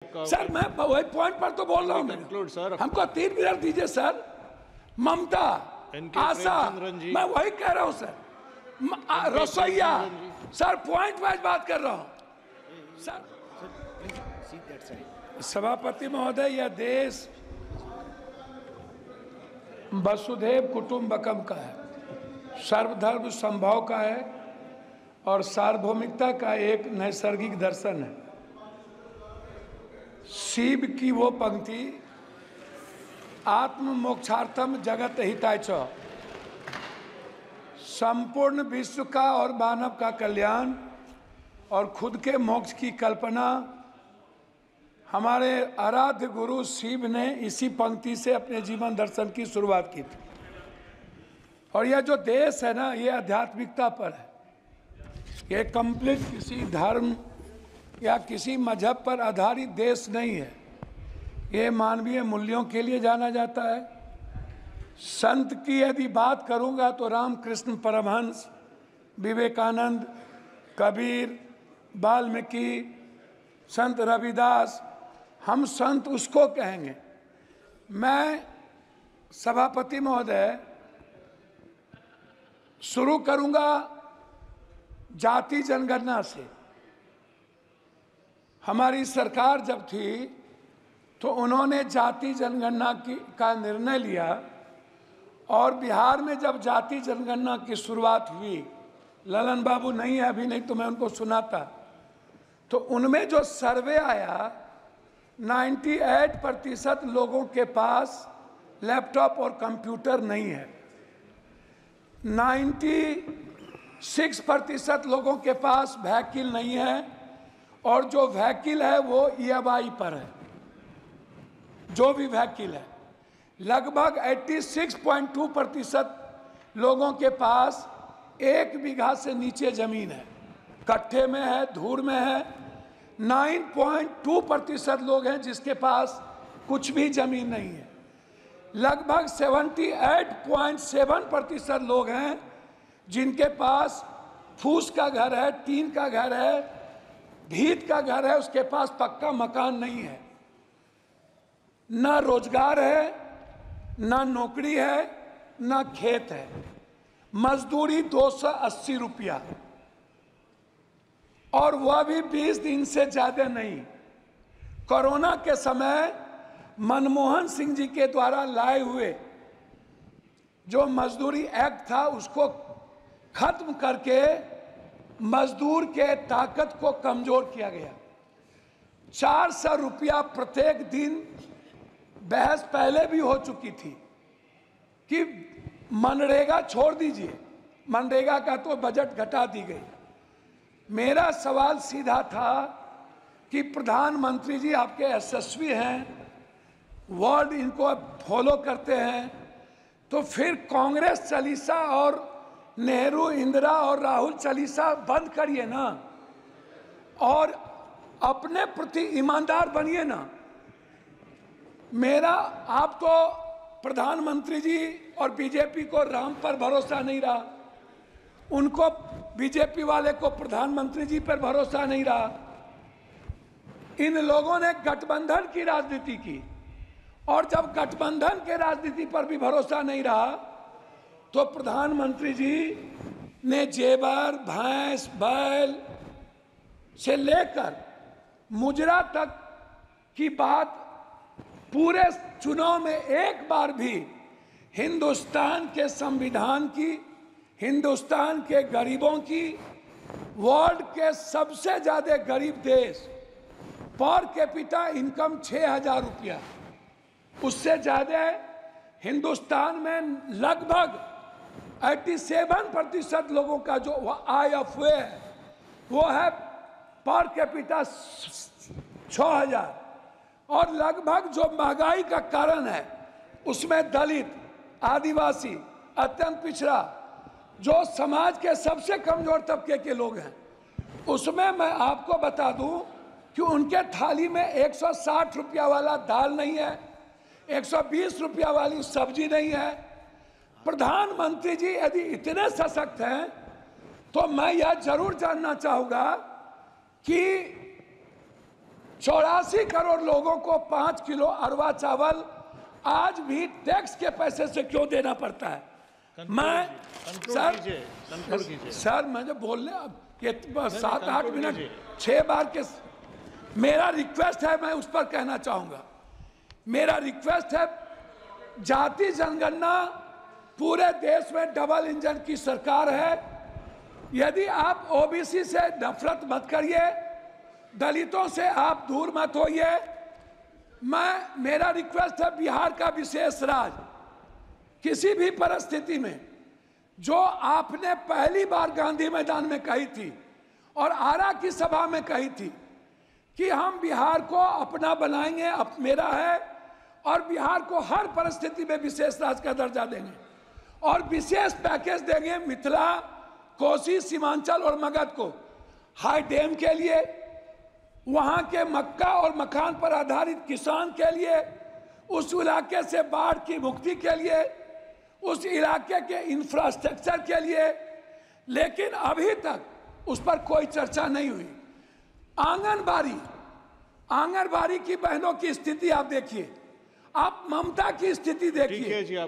आपका। सर मैं वही पॉइंट पर तो बोल रहा हूँ। Conclude sir. हमको 3 मिनट दीजिए सर। ममता, आशा, मैं वही कह रहा हूँ सर। रसोईया, सर पॉइंट वाइज बात कर रहा हूँ सर। सभापति महोदय, यह देश वसुधैव कुटुंबकम का है, सर्वधर्म संभव का है और सार्वभौमिकता का एक नैसर्गिक दर्शन है। शिव की वो पंक्ति, आत्म मोक्षार्थम जगत हिताय च, संपूर्ण विश्व का और मानव का कल्याण और खुद के मोक्ष की कल्पना हमारे आराध्य गुरु शिव ने इसी पंक्ति से अपने जीवन दर्शन की शुरुआत की थी। और यह जो देश है ना, ये आध्यात्मिकता पर है। ये कंप्लीट किसी धर्म या किसी मजहब पर आधारित देश नहीं है। ये मानवीय मूल्यों के लिए जाना जाता है। संत की यदि बात करूंगा तो रामकृष्ण परमहंस, विवेकानंद, कबीर, वाल्मीकि, संत रविदास, हम संत उसको कहेंगे। मैं सभापति महोदय शुरू करूंगा जाति जनगणना से। हमारी सरकार जब थी तो उन्होंने जाति जनगणना का निर्णय लिया और बिहार में जब जाति जनगणना की शुरुआत हुई, ललन बाबू नहीं है अभी, नहीं तो मैं उनको सुनाता, तो उनमें जो सर्वे आया 98% लोगों के पास लैपटॉप और कंप्यूटर नहीं है। 96% लोगों के पास व्हीकल नहीं है और जो व्हीकल है वो EMI पर है। जो भी व्हीकल है, लगभग 86.2% लोगों के पास 1 बीघा से नीचे जमीन है, कट्ठे में है, धूर में है। 9.2% लोग हैं जिसके पास कुछ भी जमीन नहीं है। लगभग 78.7% लोग हैं जिनके पास फूस का घर है, टीन का घर है, भीत का घर है, उसके पास पक्का मकान नहीं है। ना रोजगार है, ना नौकरी है, ना खेत है। मजदूरी 280 रुपया, और वह भी 20 दिन से ज्यादा नहीं। कोरोना के समय मनमोहन सिंह जी के द्वारा लाए हुए जो मजदूरी एक्ट था उसको खत्म करके मजदूर के ताकत को कमजोर किया गया। 400 रुपया प्रत्येक दिन। बहस पहले भी हो चुकी थी कि मनरेगा छोड़ दीजिए, मनरेगा का तो बजट घटा दी गई। मेरा सवाल सीधा था कि प्रधानमंत्री जी आपके यशस्वी हैं, वर्ड इनको फॉलो करते हैं, तो फिर कांग्रेस चालीसा और नेहरू, इंदिरा और राहुल चालीसा बंद करिए ना और अपने प्रति ईमानदार बनिए ना। मेरा, आप तो प्रधानमंत्री जी और बीजेपी को राम पर भरोसा नहीं रहा, उनको बीजेपी वाले को प्रधानमंत्री जी पर भरोसा नहीं रहा। इन लोगों ने गठबंधन की राजनीति की और जब गठबंधन के राजनीति पर भी भरोसा नहीं रहा तो प्रधानमंत्री जी ने जेवर, भैंस, बैल से लेकर मुजरा तक की बात पूरे चुनाव में एक बार भी हिंदुस्तान के संविधान की, हिंदुस्तान के गरीबों की, वर्ल्ड के सबसे ज्यादा गरीब देश, पर कैपिटा इनकम 6000 रुपया, उससे ज्यादा हिंदुस्तान में लगभग 87% लोगों का जो IFA है वो है पर कैपिटा 6000। और लगभग जो महंगाई का कारण है उसमें दलित, आदिवासी, अत्यंत पिछड़ा, जो समाज के सबसे कमजोर तबके के लोग हैं, उसमें मैं आपको बता दूं कि उनके थाली में 160 रुपया वाला दाल नहीं है, 120 रुपया वाली सब्जी नहीं है। प्रधानमंत्री जी यदि इतने सशक्त हैं तो मैं यह जरूर जानना चाहूंगा कि 84 करोड़ लोगों को 5 किलो अरवा चावल आज भी टैक्स के पैसे से क्यों देना पड़ता है? सर मुझे बोलने अब 7-8 मिनट 6 बार के मेरा रिक्वेस्ट है, मैं उस पर कहना चाहूंगा। मेरा रिक्वेस्ट है, जाति जनगणना पूरे देश में डबल इंजन की सरकार है। यदि आप ओबीसी से नफरत मत करिए, दलितों से आप दूर मत होइए। मेरा रिक्वेस्ट है, बिहार का विशेष राज किसी भी परिस्थिति में जो आपने पहली बार गांधी मैदान में कही थी और आरा की सभा में कही थी कि हम बिहार को अपना बनाएंगे, अब मेरा है, और बिहार को हर परिस्थिति में विशेष राज्य का दर्जा देंगे और विशेष पैकेज देंगे मिथिला, कोसी, सीमांचल और मगध को हाई डैम के लिए, वहां के मक्का और मखान पर आधारित किसान के लिए, उस इलाके से बाढ़ की मुक्ति के लिए, उस इलाके के इंफ्रास्ट्रक्चर के लिए। लेकिन अभी तक उस पर कोई चर्चा नहीं हुई। आंगनबाड़ी की बहनों की स्थिति आप देखिए, आप ममता की स्थिति देखिए।